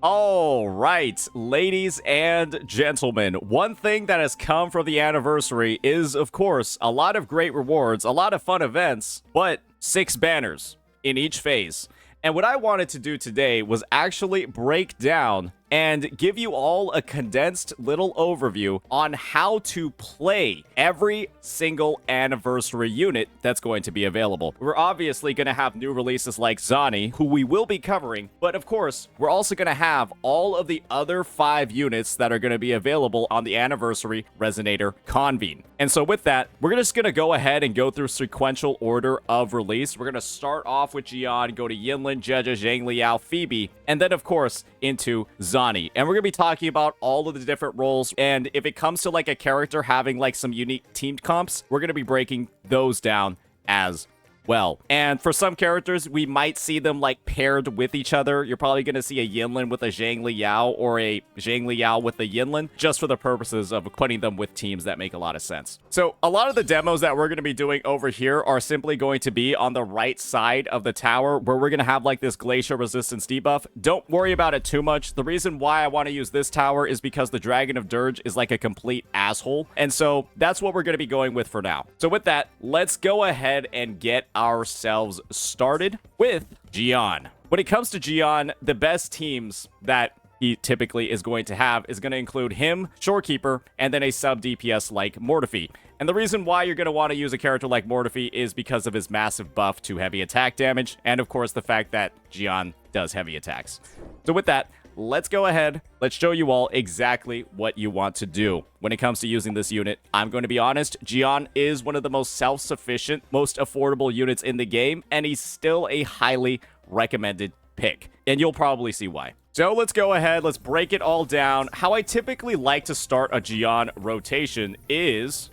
All right, ladies and gentlemen, one thing that has come from the anniversary is, of course, a lot of great rewards, a lot of fun events, but 6 banners in each phase. And what I wanted to do today was actually break down and give you all a condensed little overview on how to play every single anniversary unit that's going to be available. We're obviously going to have new releases like Zani, who we will be covering, but of course, we're also going to have all of the other 5 units that are going to be available on the anniversary Resonator Convene. And so with that, we're just going to go ahead and go through sequential order of release. We're going to start off with Jiyan, go to Yinlin, Zhezhi, Xiangli Yao, Phoebe, and then of course into Zani. And we're going to be talking about all of the different roles, and if it comes to like a character having like some unique teamed comps, we're going to be breaking those down as well. And for some characters, we might see them like paired with each other. You're probably going to see a Yinlin with a Xiangli Yao or a Xiangli Yao with a Yinlin, just for the purposes of putting them with teams that make a lot of sense. So a lot of the demos that we're going to be doing over here are simply going to be on the right side of the tower, where we're going to have like this glacial resistance debuff. Don't worry about it too much. The reason why I want to use this tower is because the Dragon of Dirge is like a complete asshole. And so that's what we're going to be going with for now. So with that, let's go ahead and get ourselves started with Jiyan. When it comes to Jiyan, the best teams that he typically is going to have is going to include him, Shorekeeper, and then a sub-DPS like Mortefi. And the reason why you're going to want to use a character like Mortefi is because of his massive buff to heavy attack damage, and of course the fact that Jiyan does heavy attacks. So with that, let's go ahead. Let's show you all exactly what you want to do when it comes to using this unit. I'm going to be honest, Jiyan is one of the most self-sufficient, most affordable units in the game, and he's still a highly recommended pick. And you'll probably see why. So let's go ahead, let's break it all down. How I typically like to start a Jiyan rotation is...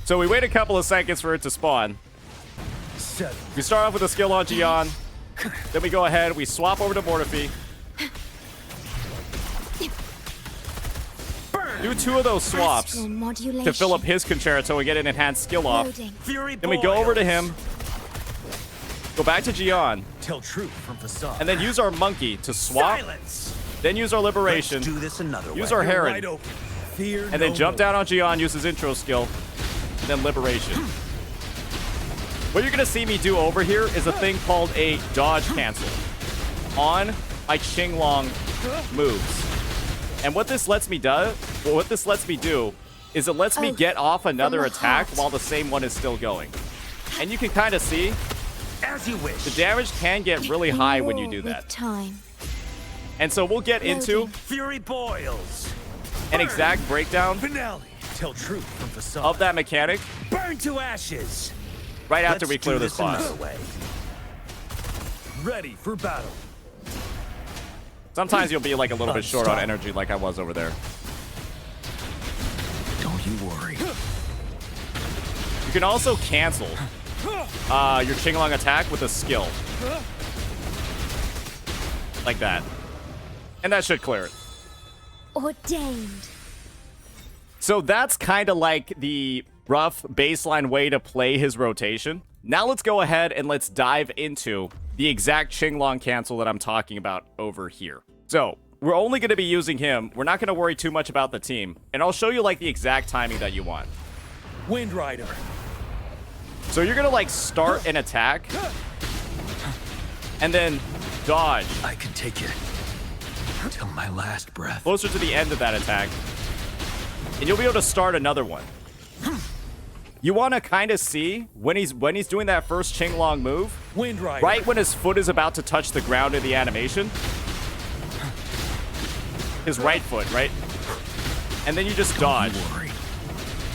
So we wait a couple of seconds for it to spawn. We start off with a skill on Jiyan. Then we go ahead, we swap over to Mortefi. Do 2 of those swaps to fill up his concerto and get an enhanced skill off. Then we go over to him, go back to Jiyan, and then use our monkey to swap. Then use our liberation, use our heron, and then jump down on Jiyan, use his intro skill, and then liberation. What you're going to see me do over here is a thing called a dodge cancel on my Qinglong moves. And what this lets me do, is it lets me get off another attack while the same one is still going. And you can kind of see as you wish. The damage can get really high when you do that. And so we'll get into Fury boils. An exact breakdown Finale. Tell truth from facade. of that mechanic Burn to ashes. right after we clear this boss. Ready for battle. Sometimes you'll be like a little bit short on energy like I was over there. Don't you worry. You can also cancel your Qinglong attack with a skill. Like that. And that should clear it. Ordained. So that's kind of like the rough baseline way to play his rotation. Now let's go ahead and let's dive into the exact Qinglong cancel that I'm talking about over here. So we're only going to be using him. We're not going to worry too much about the team. And I'll show you like the exact timing that you want. Wind Rider. So you're going to like start an attack and then dodge I can take it till my last breath. closer to the end of that attack. And you'll be able to start another one. You want to kind of see when he's doing that first Qinglong move, Wind Rider. right when his foot is about to touch the ground in the animation. His right foot, right? And then you just dodge. Don't worry.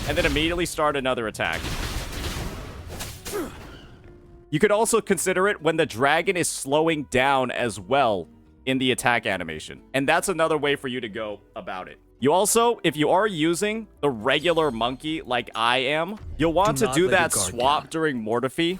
And then immediately start another attack. You could also consider it when the dragon is slowing down as well in the attack animation. And that's another way for you to go about it. You also, if you are using the regular monkey like I am, you'll want to do that swap during Mortefi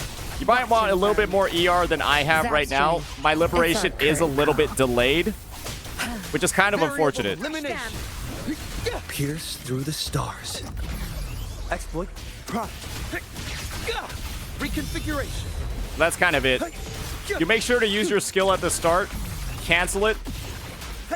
You might want a little bit more ER than I have right now. My liberation is a little bit delayed, which is kind of unfortunate. Pierce through the stars. Exploit. Reconfiguration. That's kind of it. You make sure to use your skill at the start, cancel it,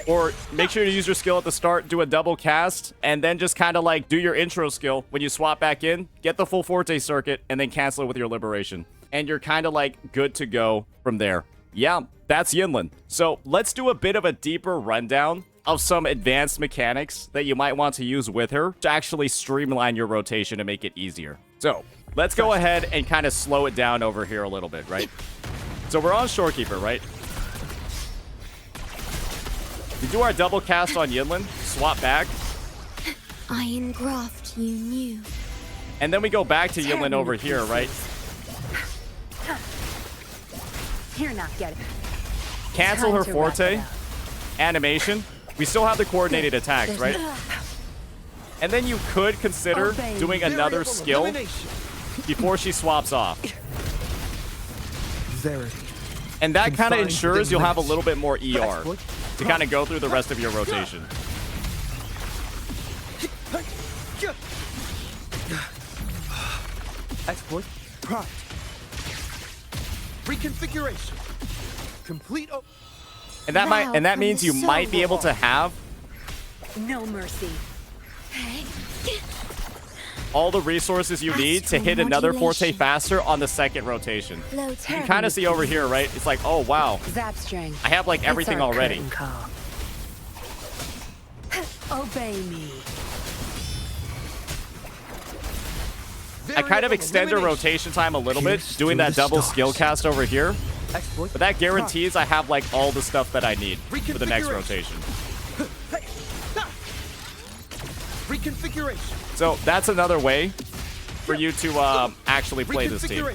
or make sure to use your skill at the start, do a double cast, and then just kind of like do your intro skill. When you swap back in, get the full Forte circuit, and then cancel it with your liberation. And you're kind of like good to go from there. Yeah, that's Yinlin. So let's do a bit of a deeper rundown of some advanced mechanics that you might want to use with her to actually streamline your rotation and make it easier. So let's go ahead and kind of slow it down over here a little bit, right? So we're on Shorekeeper, right? We do our double cast on Yinlin, swap back. Iron graft you knew. And then we go back to Yinlin over here, right? You're not getting it. Cancel her Forte. Animation. We still have the coordinated attacks, right? And then you could consider doing another skill before she swaps off. And that kind of ensures you'll have a little bit more ER to kind of go through the rest of your rotation. Exploit. Prompt. Reconfiguration. Complete. And that means you might be able to have No mercy. all the resources you need to hit another Forte faster on the second rotation. You can kind of see over here, right? It's like, oh, wow. Zap string. I have, like, everything already. Obey me. I kind of extend her rotation time a little bit, doing that double skill cast over here. But that guarantees I have, like, all the stuff that I need for the next rotation. Reconfiguration. So that's another way for you to actually play this team.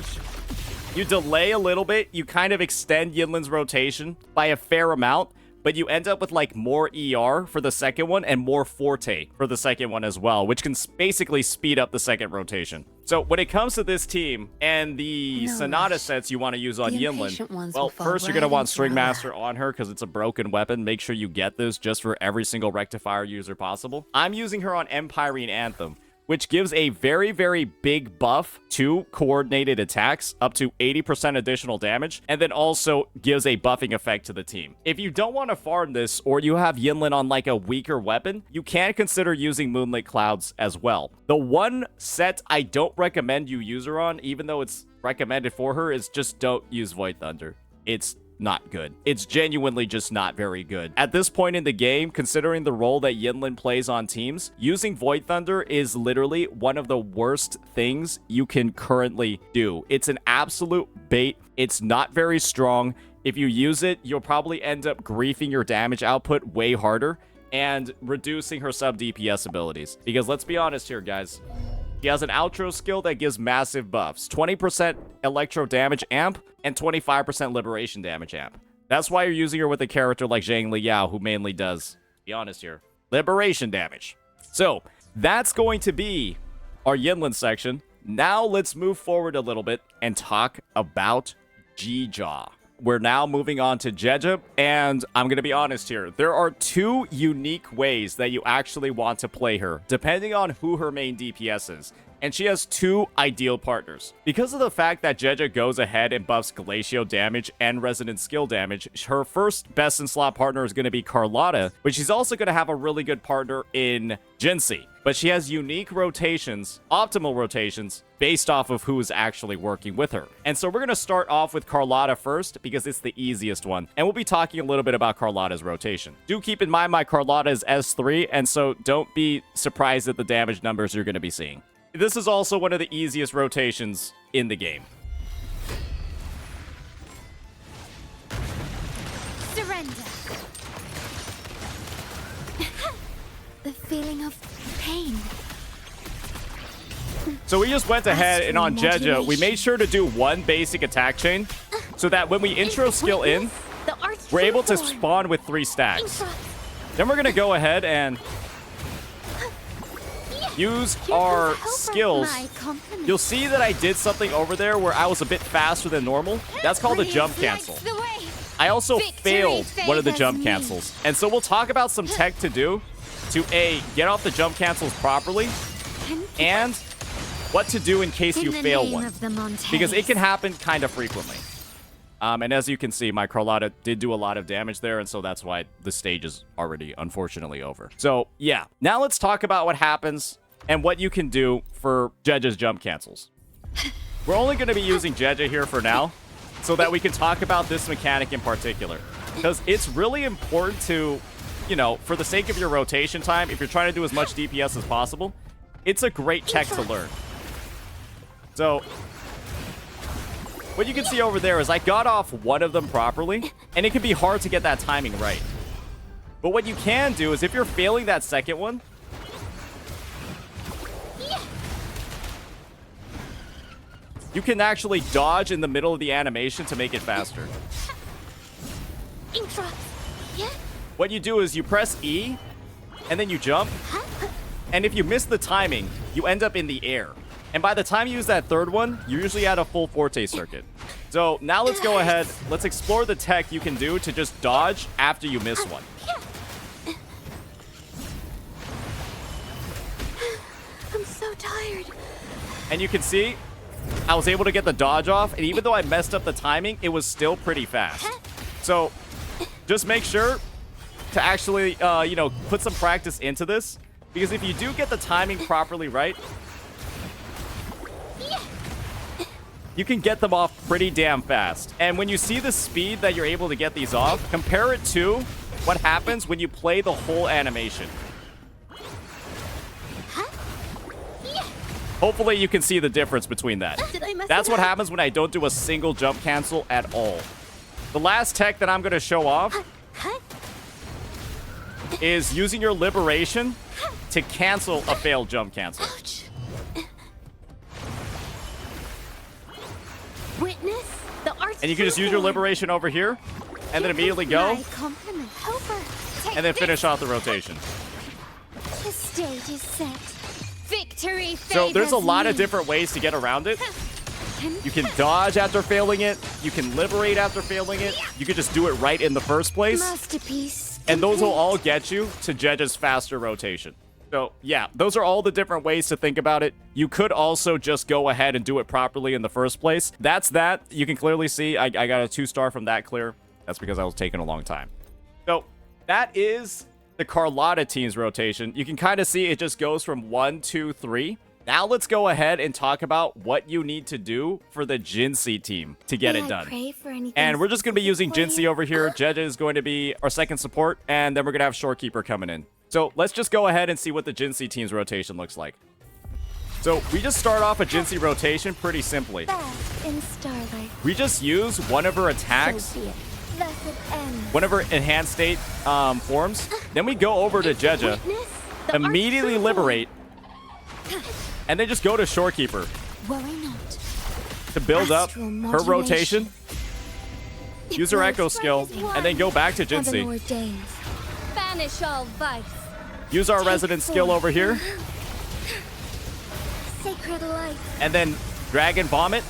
You delay a little bit. You kind of extend Yinlin's rotation by a fair amount, but you end up with like more ER for the second one and more Forte for the second one as well, which can basically speed up the second rotation. So when it comes to this team and the Sonata sets you want to use on Yinlin, well, first you're going to want String Master on her because it's a broken weapon. Make sure you get this just for every single Rectifier user possible. I'm using her on Empyrene Anthem, which gives a very, very big buff to coordinated attacks, up to 80% additional damage, and then also gives a buffing effect to the team. If you don't want to farm this, or you have Yinlin on like a weaker weapon, you can consider using Moonlit Clouds as well. The one set I don't recommend you use her on, even though it's recommended for her, is just don't use Void Thunder. It's not good. It's genuinely just not very good. At this point in the game, considering the role that Yinlin plays on teams, using Void Thunder is literally one of the worst things you can currently do. It's an absolute bait. It's not very strong. If you use it, you'll probably end up griefing your damage output way harder and reducing her sub-DPS abilities. Because let's be honest here, guys. He has an outro skill that gives massive buffs. 20% electro damage amp and 25% liberation damage amp. That's why you're using her with a character like Xiangli Yao, who mainly does, be honest here, liberation damage. So that's going to be our Yinlin section. Now let's move forward a little bit and talk about Zhezhi. We're now moving on to Zhezhi, and I'm going to be honest here. There are two unique ways that you actually want to play her, depending on who her main DPS is. And she has two ideal partners. Because of the fact that Zhezhi goes ahead and buffs Glacio damage and Resonant Skill damage, her first best-in-slot partner is going to be Carlotta, but she's also going to have a really good partner in Jiyan. But she has unique rotations, optimal rotations, based off of who is actually working with her. And so we're going to start off with Carlotta first, because it's the easiest one. And we'll be talking a little bit about Carlotta's rotation. Do keep in mind my Carlotta is S3, and so don't be surprised at the damage numbers you're going to be seeing. This is also one of the easiest rotations in the game. Surrender. The feeling of pain. So we just went ahead and on Zhezhi, we made sure to do one basic attack chain so that when we intro skill in, we're able to spawn with 3 stacks. Then we're going to go ahead and use Here our comes a helper. skills, My compliments. you'll see that I did something over there where I was a bit faster than normal. That's called a jump Breeze cancel. lights the way. I also Victory failed one of the favors jump me. cancels. And so we'll talk about some tech to do to A, get off the jump cancels properly, and what to do in case you In the fail name one. of the Montes. Because it can happen kind of frequently. And as you can see, my Carlotta did do a lot of damage there, and so that's why the stage is already, unfortunately, over. So, yeah. Now let's talk about what happens and what you can do for Zhezhi's jump cancels. We're only going to be using Zhezhi here for now, so that we can talk about this mechanic in particular. Because it's really important to, you know, for the sake of your rotation time, if you're trying to do as much DPS as possible, it's a great tech to learn. So, what you can see over there is I got off one of them properly, and it can be hard to get that timing right. But what you can do is if you're failing that second one, you can actually dodge in the middle of the animation to make it faster. Intra. Yeah. What you do is you press E, and then you jump, and if you miss the timing, you end up in the air. And by the time you use that third one, you're usually at a full Forte circuit. So now let's go ahead, let's explore the tech you can do to just dodge after you miss one. I'm so tired. And you can see, I was able to get the dodge off, and even though I messed up the timing, it was still pretty fast. So just make sure to actually, you know, put some practice into this, because if you do get the timing properly right, you can get them off pretty damn fast. And when you see the speed that you're able to get these off, compare it to what happens when you play the whole animation. Hopefully you can see the difference between that. Did I mess That's it what up? happens when I don't do a single jump cancel at all. The last tech that I'm going to show off is using your liberation to cancel a failed jump cancel. Ouch. Witness the arts. And you can just use your liberation over here, and then immediately go, My compliment. Helper. Take and then this. finish off the rotation. The stage is set. Victory So there's a favors lot of me. different ways to get around it. You can dodge after failing it. You can liberate after failing it. You can just do it right in the first place. Masterpiece. And those will complete. all get you to Zhezhi's faster rotation. So, yeah, those are all the different ways to think about it. You could also just go ahead and do it properly in the first place. That's that. You can clearly see I got a 2-star from that clear. That's because I was taking a long time. So, that is the Carlotta team's rotation. You can kind of see it just goes from 1, 2, 3. Now let's go ahead and talk about what you need to do for the Jinsi team to get May it I done. pray for anything And we're just going to be using specific for Jinsi you? over here. Zhezhi is going to be our second support, and then we're going to have Shorekeeper coming in. So let's just go ahead and see what the Jinsi team's rotation looks like. So we just start off a Jinsi rotation pretty simply. Bask in starlight. We just use one of her attacks, So be it. Blessed end. one of her enhanced state forms. Then we go over to Zhezhi, Witness the immediately arts liberate, and then just go to Shorekeeper Worry not. to build up Astral her modulation. rotation. Use her Blood Echo strike skill, is one. and then go back to Heaven Jinsi. ordains. Banish all vice. Use our Take resident skill forth. over here, Sacred light. and then Dragon Vomit.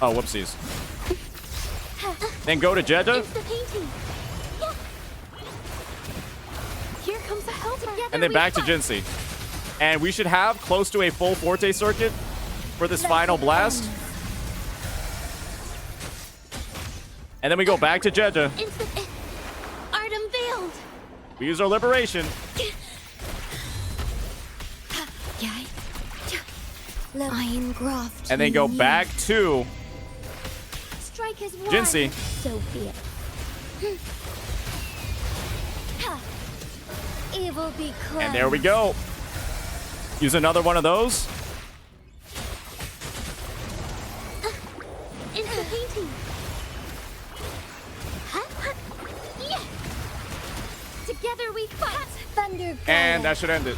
Oh, whoopsies. Then go to Zhezhi, It's the painting. Yeah. Here comes the helper. and then back to Jinsi. And we should have close to a full Forte circuit for this final blast. And then we go back to Zhezhi. Instant art unveiled. We use our liberation. Iron graft. And then go you. back to Strike as one. Jinsi. So be it. Ha. Evil be cleansed. And there we go. Use another one of those. Into the painting. Yeah. Together we fight. Thunder. And that should end it.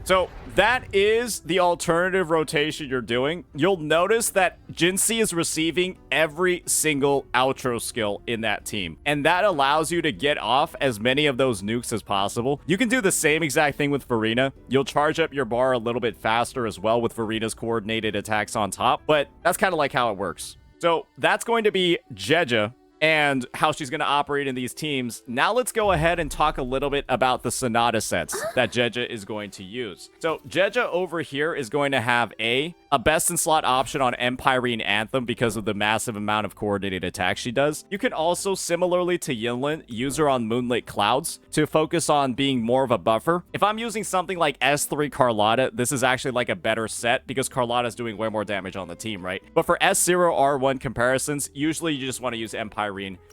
So that is the alternative rotation you're doing. You'll notice that Jinsei is receiving every single outro skill in that team. And that allows you to get off as many of those nukes as possible. You can do the same exact thing with Farina. You'll charge up your bar a little bit faster as well with Farina's coordinated attacks on top. But that's kind of like how it works. So that's going to be Zhezhi and how she's going to operate in these teams. Now let's go ahead and talk a little bit about the Sonata sets that Zhezhi is going to use. So Zhezhi over here is going to have a best-in-slot option on Empyrine Anthem because of the massive amount of coordinated attacks she does. You can also, similarly to Yinlin, use her on Moonlit Clouds to focus on being more of a buffer. If I'm using something like S3 Carlotta, this is actually like a better set because Carlotta's doing way more damage on the team, right? But for S0 R1 comparisons, usually you just want to use Empyrine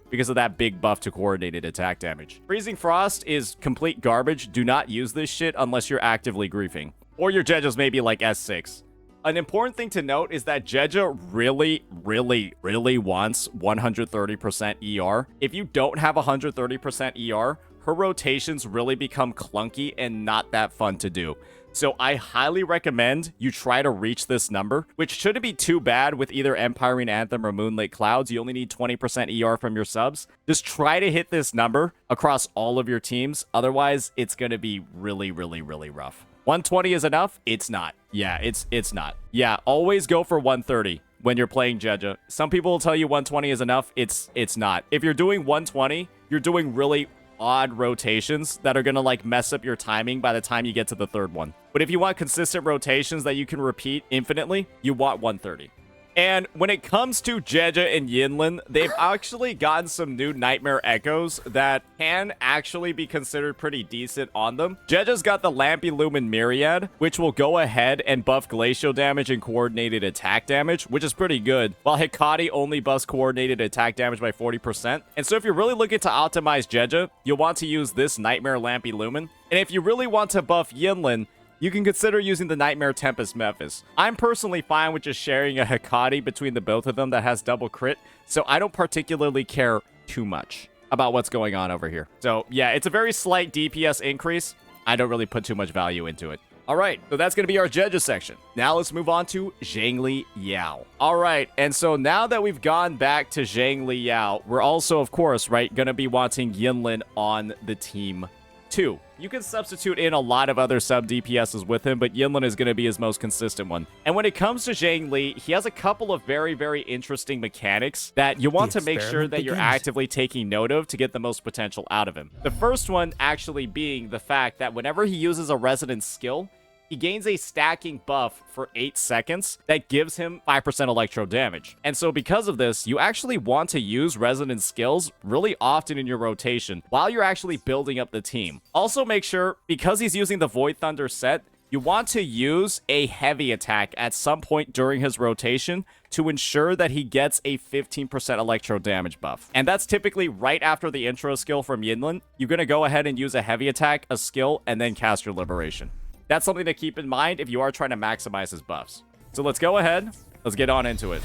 because of that big buff to coordinated attack damage. Freezing Frost is complete garbage. Do not use this shit unless you're actively griefing. Or your Zhezhi's maybe like S6. An important thing to note is that Zhezhi really wants 130% ER. If you don't have 130% ER, her rotations really become clunky and not that fun to do. So I highly recommend you try to reach this number, which shouldn't be too bad with either Empyrine Anthem or Moonlit Clouds. You only need 20% ER from your subs. Just try to hit this number across all of your teams. Otherwise, it's going to be really rough. 120 is enough? It's not. Yeah, it's not. Yeah, always go for 130 when you're playing Zhezhi. Some people will tell you 120 is enough. It's not. If you're doing 120, you're doing really odd rotations that are gonna like mess up your timing by the time you get to the third one. But if you want consistent rotations that you can repeat infinitely, you want 130. And when it comes to Zhezhi and Yinlin, they've actually gotten some new Nightmare Echoes that can actually be considered pretty decent on them. Zhezhi's got the Lampy Lumen Myriad, which will go ahead and buff glacial damage and coordinated attack damage, which is pretty good, while Hikari only buffs coordinated attack damage by 40%. And so if you're really looking to optimize Zhezhi, you'll want to use this Nightmare Lampy Lumen. And if you really want to buff Yinlin, you can consider using the Nightmare Tempest Memphis. I'm personally fine with just sharing a Hikari between the both of them that has double crit, so I don't particularly care too much about what's going on over here. So yeah, it's a very slight DPS increase. I don't really put too much value into it. All right, so that's going to be our Zhezhi section. Now let's move on to Xiangli Yao. All right, and so now that we've gone back to Xiangli Yao, we're also, of course, right, going to be wanting Yinlin on the team too. You can substitute in a lot of other sub-DPSs with him, but Yinlin is going to be his most consistent one. And when it comes to Xiangli, he has a couple of very interesting mechanics that you want to make sure that you're actively taking note of to get the most potential out of him. The first one actually being the fact that whenever he uses a resonance skill, he gains a stacking buff for 8 seconds that gives him 5% electro damage. And so because of this, you actually want to use resonance skills really often in your rotation while you're actually building up the team. Also make sure, because he's using the Void Thunder set, you want to use a heavy attack at some point during his rotation to ensure that he gets a 15% electro damage buff. And that's typically right after the intro skill from Yinlin. You're going to go ahead and use a heavy attack, a skill, and then cast your Liberation. That's something to keep in mind if you are trying to maximize his buffs. So let's go ahead. Let's get on into it.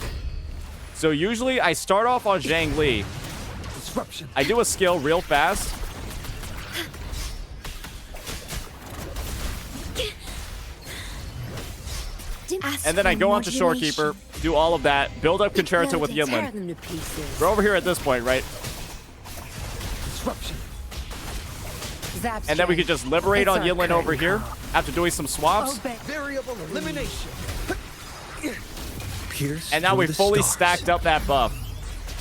So usually I start off on Xiangli. Disruption. I do a skill real fast. And then I go on to Shorekeeper, do all of that, build up Concerto with Yinlin. We're over here at this point, right? Disruption. And then we can just liberate on Yinlin over here after doing some swaps. Variable elimination. Pierce. And now we through the fully stars. stacked up that buff.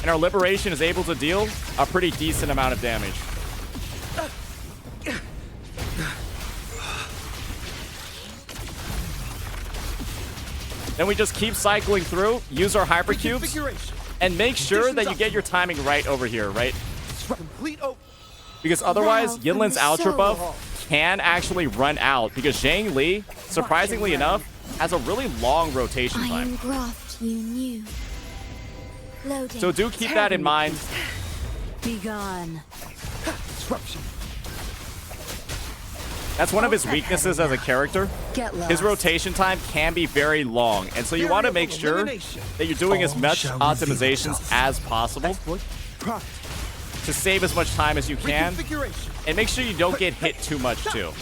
And our liberation is able to deal a pretty decent amount of damage. Then we just keep cycling through, use our hypercubes, and make sure that you get your timing right over here, right? Complete. Because otherwise, Yinlin's Ultra buff can actually run out because Xiangli, surprisingly enough, has a really long rotation time. Iron graft you knew. Loading. So do keep that in mind. Be gone. Disruption. That's one of his weaknesses as a character. Get lost. His rotation time can be very long, and so you want to make sure that you're doing as much optimizations as possible to save as much time as you can, and make sure you don't get hit too much too.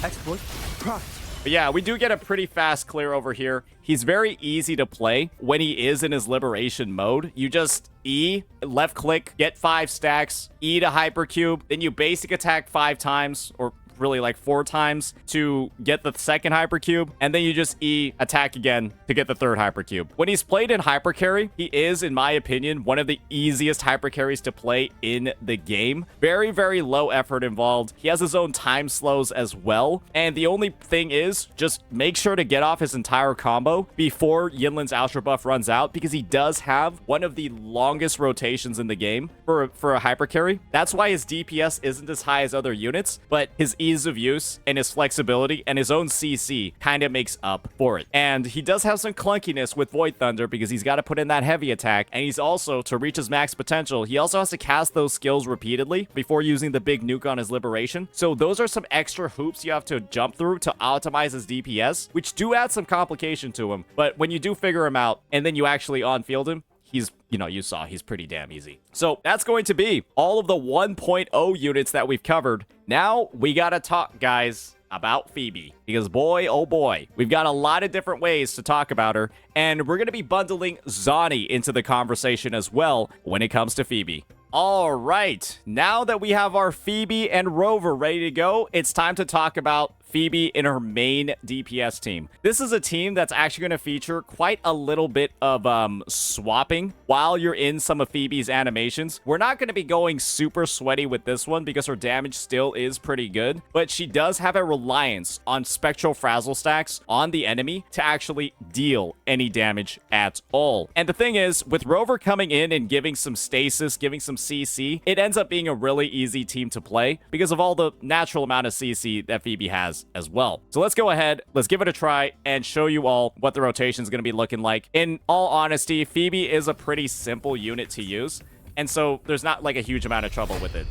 Exploit. Pride. But yeah, we do get a pretty fast clear over here. He's very easy to play when he is in his liberation mode. You just E, left click, get 5 stacks, E to hypercube, then you basic attack 5 times, or really like 4 times to get the second hypercube, and then you just E attack again to get the third hypercube. When he's played in hypercarry, he is, in my opinion, one of the easiest hypercarries to play in the game. Very, very low effort involved. He has his own time slows as well, and the only thing is just make sure to get off his entire combo before Yinlin's Ultra buff runs out, because he does have one of the longest rotations in the game for a hypercarry. That's why his DPS isn't as high as other units, but his ease of use and his flexibility and his own CC kind of makes up for it. And he does have some clunkiness with Void Thunder because he's got to put in that heavy attack, and he's also, to reach his max potential, he also has to cast those skills repeatedly before using the big nuke on his liberation. So those are some extra hoops you have to jump through to optimize his DPS, which do add some complication to him. But when you do figure him out and then you actually on-field him, he's, you know, you saw he's pretty damn easy. So that's going to be all of the 1.0 units that we've covered. Now we gotta talk, guys, about Phoebe, because boy, oh boy, we've got a lot of different ways to talk about her, and we're gonna be bundling Zani into the conversation as well when it comes to Phoebe. All right, now that we have our Phoebe and Rover ready to go, it's time to talk about Phoebe in her main DPS team. This is a team that's actually going to feature quite a little bit of swapping while you're in some of Phoebe's animations. We're not going to be going super sweaty with this one because her damage still is pretty good, but she does have a reliance on Spectro Frazzle stacks on the enemy to actually deal any damage at all. And the thing is, with Rover coming in and giving some stasis, giving some CC, it ends up being a really easy team to play because of all the natural amount of CC that Phoebe has as well. So let's go ahead, let's give it a try and show you all what the rotation is going to be looking like. In all honesty, Phoebe is a pretty simple unit to use, and so there's not like a huge amount of trouble with it.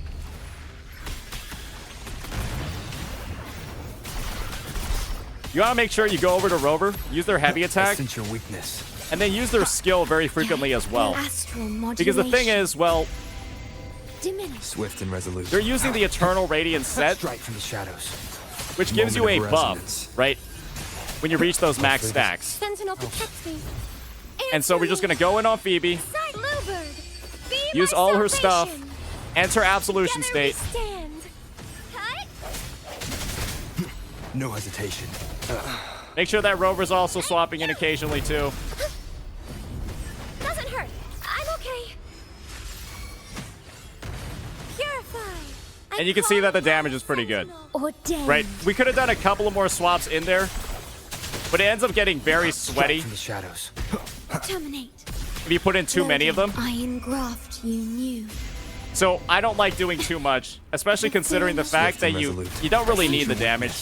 You want to make sure you go over to Rover, use their heavy attack, Sense your weakness. and then use their skill very frequently as well. Because the thing is, well, Swift and resolute. they're using the Eternal Radiance set, Strike from the shadows. which gives you a Moment of buff, resonance. right? When you reach those max stacks. Sentinel protects me. And so we're just going to go in on Phoebe, Bluebird, be use my all her salvation. stuff, enter Absolution Together we State, stand. Cut. No hesitation. make sure that Rover's also swapping in occasionally too. Doesn't hurt. I'm okay. Purify. And you can see that the damage is pretty good, Ordained. right? We could have done a couple of more swaps in there, but it ends up getting very sweaty Strike from the shadows. Terminate. if you put in too many of them. Iron graft you knew. So I don't like doing too much, especially considering the fact that you don't really need the damage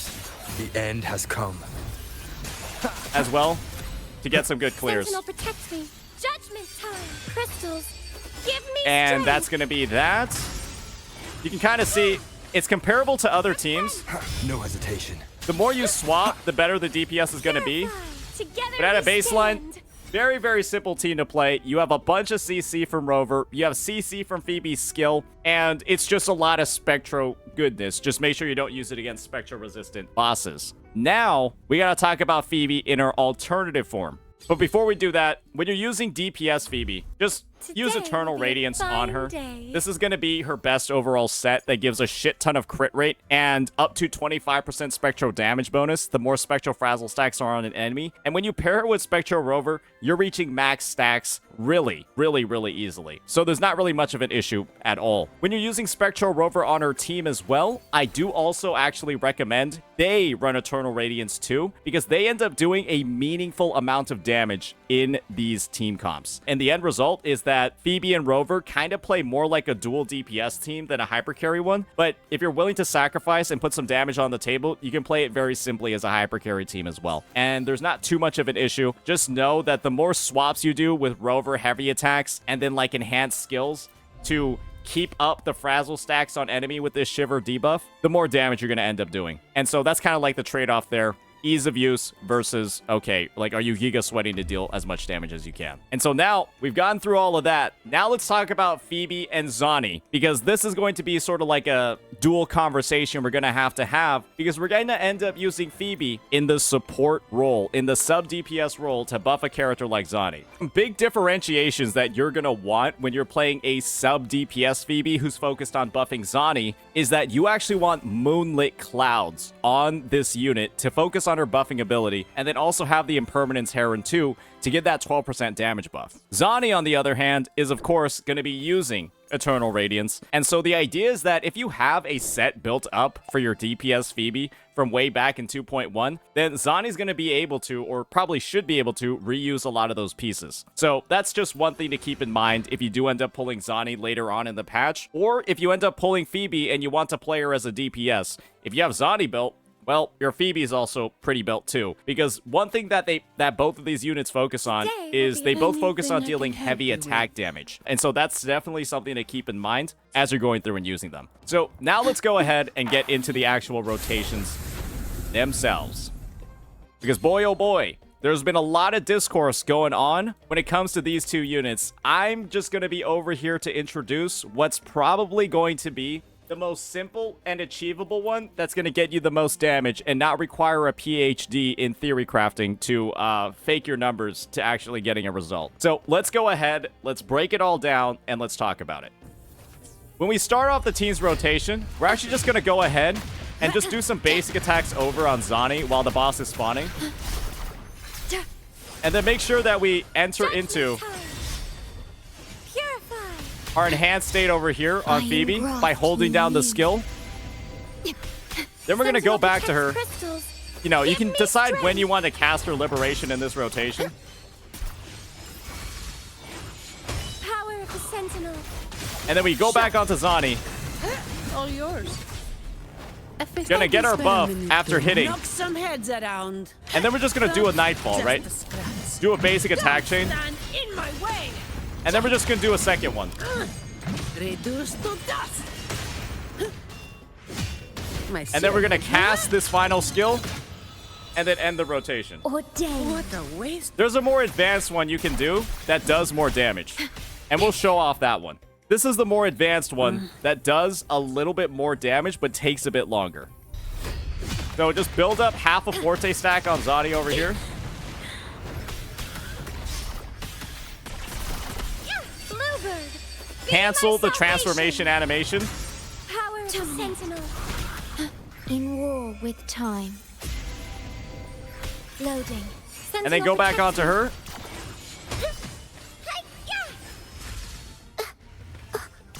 The end has come. as well to get some good clears. Sentinel protects me. Judgment time. Crystals. Give me And strength. that's going to be that. You can kind of see it's comparable to other teams. No hesitation. The more you swap, the better the DPS is going to be. Purify. Together But at a we baseline, stand. very, very simple team to play. You have a bunch of CC from Rover. You have CC from Phoebe's skill. And it's just a lot of Spectro goodness. Just make sure you don't use it against Spectro-resistant bosses. Now, we got to talk about Phoebe in her alternative form. But before we do that, when you're using DPS Phoebe, just use Today Eternal will be a Radiance on fine her. day. This is going to be her best overall set that gives a shit ton of crit rate and up to 25% Spectro damage bonus the more Spectro Frazzle stacks are on an enemy. And when you pair it with Spectro Rover, you're reaching max stacks really, really, really easily. So there's not really much of an issue at all. When you're using Spectro Rover on her team as well, I do also actually recommend they run Eternal Radiance too, because they end up doing a meaningful amount of damage in these team comps. And the end result is that Phoebe and Rover kind of play more like a dual DPS team than a hypercarry one. But if you're willing to sacrifice and put some damage on the table, you can play it very simply as a hypercarry team as well. And there's not too much of an issue. Just know that the more swaps you do with Rover heavy attacks and then like enhanced skills to keep up the frazzle stacks on enemy with this shiver debuff, the more damage you're going to end up doing. And so that's kind of like the trade-off there. ease of use versus, okay, like, are you giga sweating to deal as much damage as you can? And so now we've gone through all of that. Now let's talk about Phoebe and Zani, because this is going to be sort of like a dual conversation we're going to have, because we're going to end up using Phoebe in the support role, in the sub-DPS role, to buff a character like Zani. Big differentiations that you're going to want when you're playing a sub-DPS Phoebe who's focused on buffing Zani is that you actually want moonlit clouds on this unit to focus on her buffing ability, and then also have the impermanence Heron too to get that 12% damage buff. Zani, on the other hand, is of course going to be using Eternal Radiance, and so the idea is that if you have a set built up for your DPS Phoebe from way back in 2.1, then Zani's going to be able to, or probably should be able to, reuse a lot of those pieces. So that's just one thing to keep in mind if you do end up pulling Zani later on in the patch, or if you end up pulling Phoebe and you want to play her as a DPS. If you have Zani built, well, your Phoebe is also pretty built too, because one thing that both of these units focus on is they both focus on dealing heavy attack damage. And so that's definitely something to keep in mind as you're going through and using them. So now let's go ahead and get into the actual rotations themselves. Because boy, oh boy, there's been a lot of discourse going on when it comes to these two units. I'm just going to be over here to introduce what's probably going to be the most simple and achievable one that's going to get you the most damage and not require a PhD in theory crafting to fake your numbers to actually getting a result. So let's go ahead, let's break it all down, and let's talk about it. When we start off the team's rotation, we're actually just going to go ahead and just do some basic attacks over on Zani while the boss is spawning. And then make sure that we enter into our enhanced state over here on Phoebe by holding down the skill. Then we're going to go back to her. You know, you can decide when you want to cast her Liberation in this rotation. Power of the Sentinel. And then we go back onto Zani. All yours. Gonna get our buff after hitting. Knock some heads around. And then we're just going to do a Nightfall, right? Do a basic attack chain. In my way. And then we're just going to do a second one. Reduce to dust. And then we're going to cast this final skill and then end the rotation. Ordained. What a waste. There's a more advanced one you can do that does more damage. And we'll show off that one. This is the more advanced one that does a little bit more damage but takes a bit longer. So just build up half a Forte stack on Zani over here. Cancel the transformation animation. Power of the Sentinel. In war with time. Loading. And then go back onto her.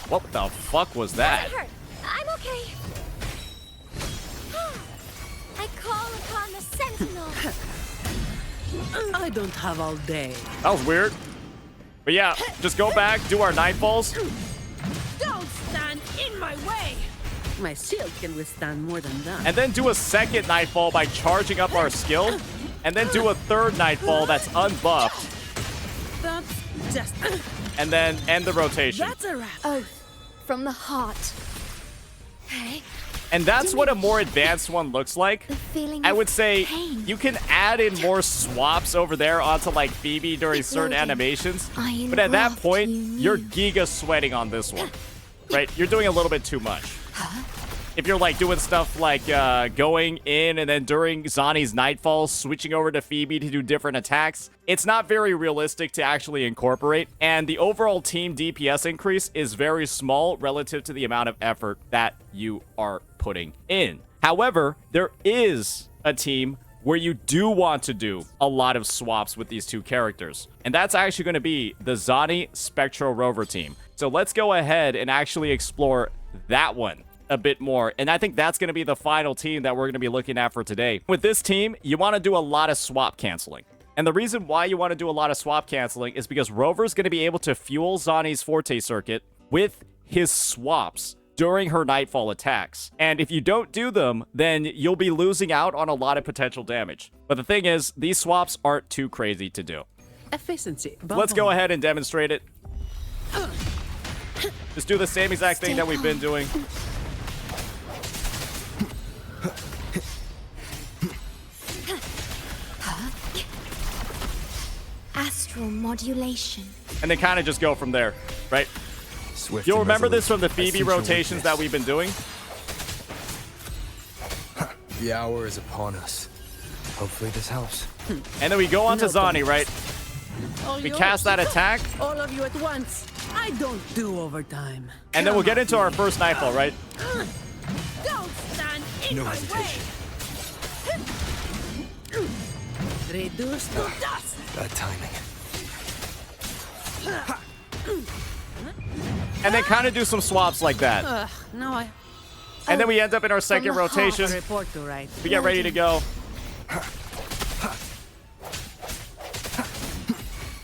What the fuck was that? I'm okay. I call upon the Sentinel. I don't have all day. That was weird. But yeah, just go back, do our Nightfalls. Don't stand in my way. My shield can withstand more than that. And then do a second Nightfall by charging up our skill. And then do a third Nightfall that's unbuffed. That's just... And then end the rotation. That's a wrap. Oath from the heart. Hey. And that's what a more advanced one looks like. The feeling I of would say pain. you can add in more swaps over there onto like Phoebe during certain Loading. animations. I But at that engraft point, you new. you're giga sweating on this one. Right? You're doing a little bit too much. If you're like doing stuff like going in and then during Zani's Nightfall, switching over to Phoebe to do different attacks, it's not very realistic to actually incorporate. And the overall team DPS increase is very small relative to the amount of effort that you are putting in. However, there is a team where you do want to do a lot of swaps with these two characters. And that's actually going to be the Zani Spectro Rover team. So let's go ahead and actually explore that one a bit more. And I think that's going to be the final team that we're going to be looking at for today. With this team, you want to do a lot of swap canceling. And the reason why you want to do a lot of swap canceling is because Rover's going to be able to fuel Zani's Forte circuit with his swaps during her Nightfall attacks. And if you don't do them, then you'll be losing out on a lot of potential damage. But the thing is, these swaps aren't too crazy to do. Efficiency. Let's go ahead and demonstrate it. Just do the same exact thing that we've been doing. modulation. And then kind of just go from there, right? Swift You'll and remember this resolute. from the I Phoebe sense your rotations that weakness. we've been doing. The hour is upon us. Hopefully this helps. And then we go on to No Zani, thanks. right? All We yours. cast that attack, All of you at once. I don't do overtime. and then we'll get into our first Nightfall, right? Don't stand in No my hesitation. way. Reduce to dust. Bad timing. And then kind of do some swaps like that. Now I And then we end up in our second don't have rotation. a report to write. We get ready to go.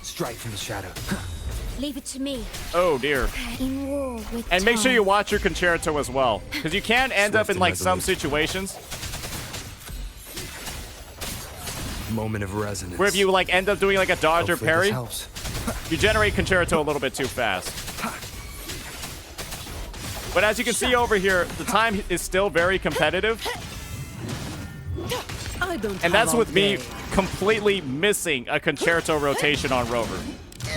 Strike from the shadow. Leave it to me. Oh, dear. In war with And make sure time. you watch your concerto as well. Because you can end up Swift in, and like, some resolute. situations Moment of resonance. where if you, like, end up doing, like, a dodge or Hopefully parry, this helps. you generate concerto a little bit too fast. But as you can see over here, the time is still very competitive. I don't And have that's all with me day. completely missing a concerto rotation on Rover.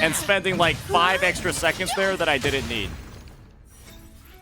And spending like 5 extra seconds there that I didn't need.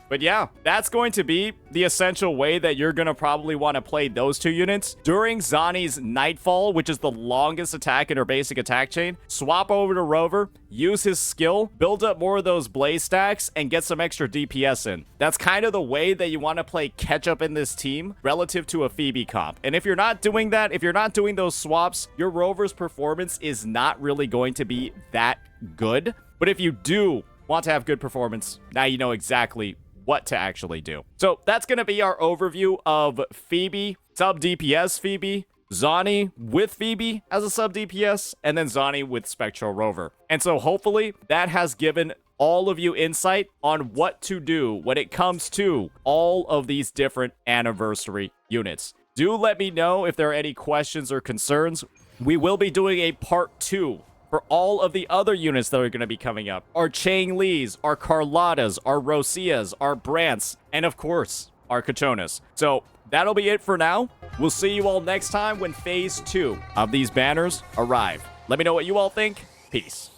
But yeah, that's going to be the essential way that you're going to probably want to play those two units. During Zani's Nightfall, which is the longest attack in her basic attack chain, swap over to Rover, use his skill, build up more of those blaze stacks, and get some extra DPS in. That's kind of the way that you want to play catch up in this team relative to a Phoebe comp. And if you're not doing that, if you're not doing those swaps, your Rover's performance is not really going to be that good. But if you do want to have good performance, now you know exactly what to actually do. So that's going to be our overview of Phoebe, sub-DPS Phoebe, Zani with Phoebe as a sub-DPS, and then Zani with Spectro Rover. And so hopefully that has given all of you insight on what to do when it comes to all of these different anniversary units. Do let me know if there are any questions or concerns. We will be doing a part 2 for all of the other units that are going to be coming up. Our Xianglis, our Carlottas, our Rosias, our Brants, and of course, our Kachonas. So that'll be it for now. We'll see you all next time when Phase 2 of these banners arrive. Let me know what you all think. Peace.